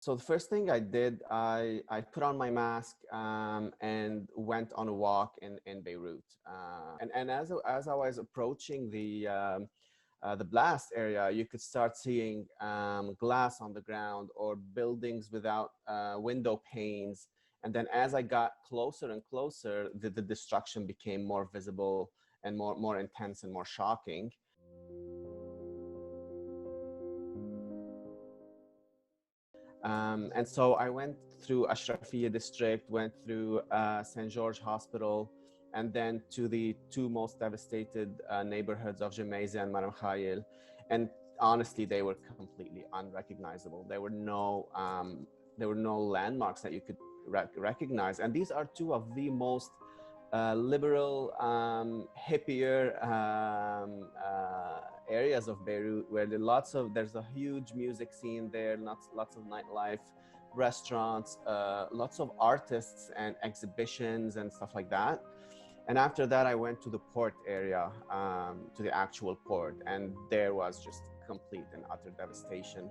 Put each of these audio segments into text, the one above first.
So the first thing I did, I put on my mask and went on a walk in Beirut. And as I was approaching the blast area, you could start seeing glass on the ground or buildings without window panes. And then as I got closer and closer, the destruction became more visible and more intense and more shocking. And so I went through Ashrafia district, went through St. George Hospital, and then to the two most devastated neighborhoods of Jemaizeh and Maram Khail. And honestly, they were completely unrecognizable. There were no landmarks that you could recognize. And these are two of the most liberal, hippier areas of Beirut, where there's a huge music scene there, lots of nightlife, restaurants, lots of artists and exhibitions and stuff like that. And after that, I went to the port area, to the actual port, and there was just complete and utter devastation.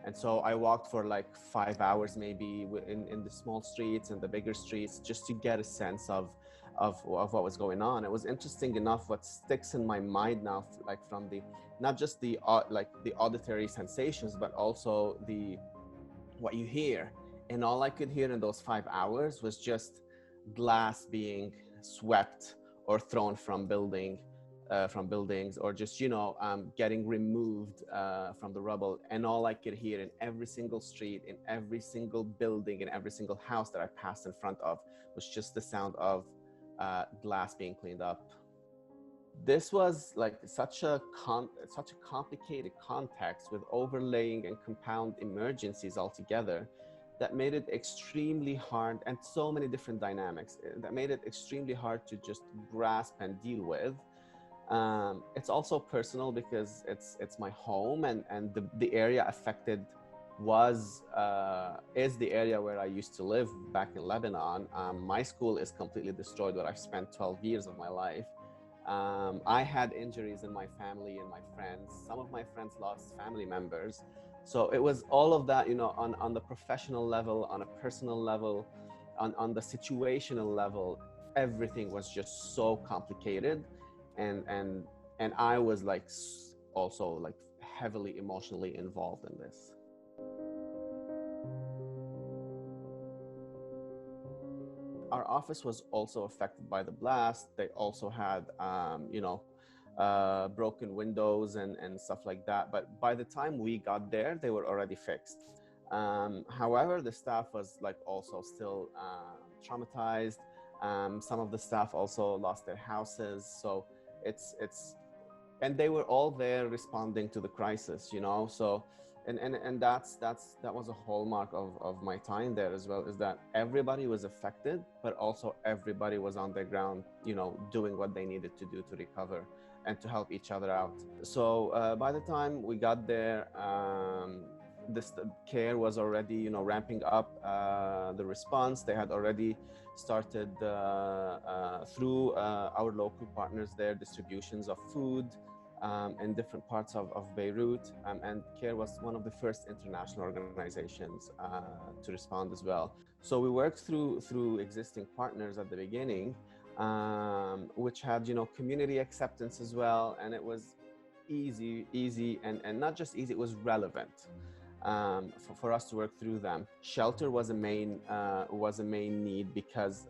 And so I walked for like 5 hours maybe in the small streets and the bigger streets just to get a sense of what was going on. It was interesting enough what sticks in my mind now, like from the not just the like the auditory sensations, but also the what you hear. And all I could hear in those 5 hours was just glass being swept or thrown from buildings, or just getting removed from the rubble. And all I could hear in every single street, in every single building, in every single house that I passed in front of was just the sound of glass being cleaned up. This was like such a complicated context with overlaying and compound emergencies altogether that made it extremely hard, and so many different dynamics that made it extremely hard to just grasp and deal with. It's also personal because it's my home, and the area affected is the area where I used to live back in Lebanon. My school is completely destroyed, where I've spent 12 years of my life. I had injuries in my family and my friends. Some of my friends lost family members. So it was all of that, on the professional level, on a personal level, on the situational level. Everything was just so complicated, and I was like also like heavily emotionally involved in this. Our office was also affected by the blast. They also had, broken windows and stuff like that. But by the time we got there, they were already fixed. However, the staff was like also still traumatized. Some of the staff also lost their houses. So and they were all there responding to the crisis, So and that was a hallmark of my time there as well, is that everybody was affected, but also everybody was on the ground, doing what they needed to do to recover and to help each other out. So by the time we got there, this care was already, ramping up the response. They had already started through our local partners there, distributions of food in different parts of Beirut, and CARE was one of the first international organizations to respond as well. So we worked through existing partners at the beginning, which had community acceptance as well, and it was easy and not just easy, it was relevant for us to work through them. Shelter was a main need because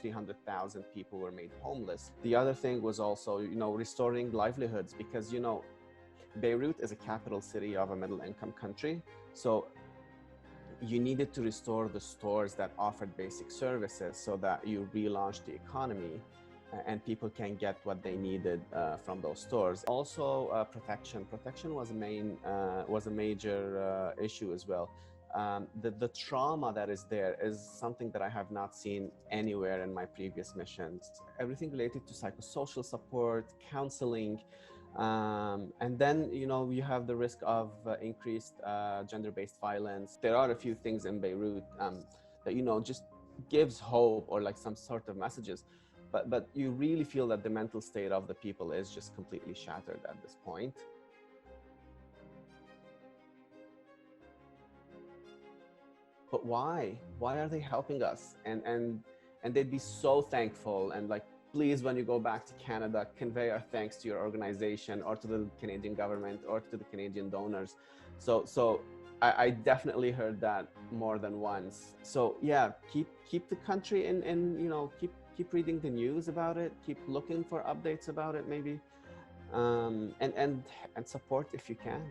300,000 people were made homeless. The other thing was also, restoring livelihoods, because, Beirut is a capital city of a middle-income country. So you needed to restore the stores that offered basic services so that you relaunch the economy and people can get what they needed from those stores. Also, protection. Protection was a major issue as well. The trauma that is there is something that I have not seen anywhere in my previous missions. Everything related to psychosocial support, counseling, and then you have the risk of increased gender-based violence. There are a few things in Beirut that just gives hope, or like some sort of messages, but you really feel that the mental state of the people is just completely shattered at this point. but why are they helping us? And they'd be so thankful, and like, please, when you go back to Canada, convey our thanks to your organization or to the Canadian government or to the Canadian donors. So I definitely heard that more than once. So yeah, keep the country in, you know, keep reading the news about it, keep looking for updates about it maybe, and support if you can.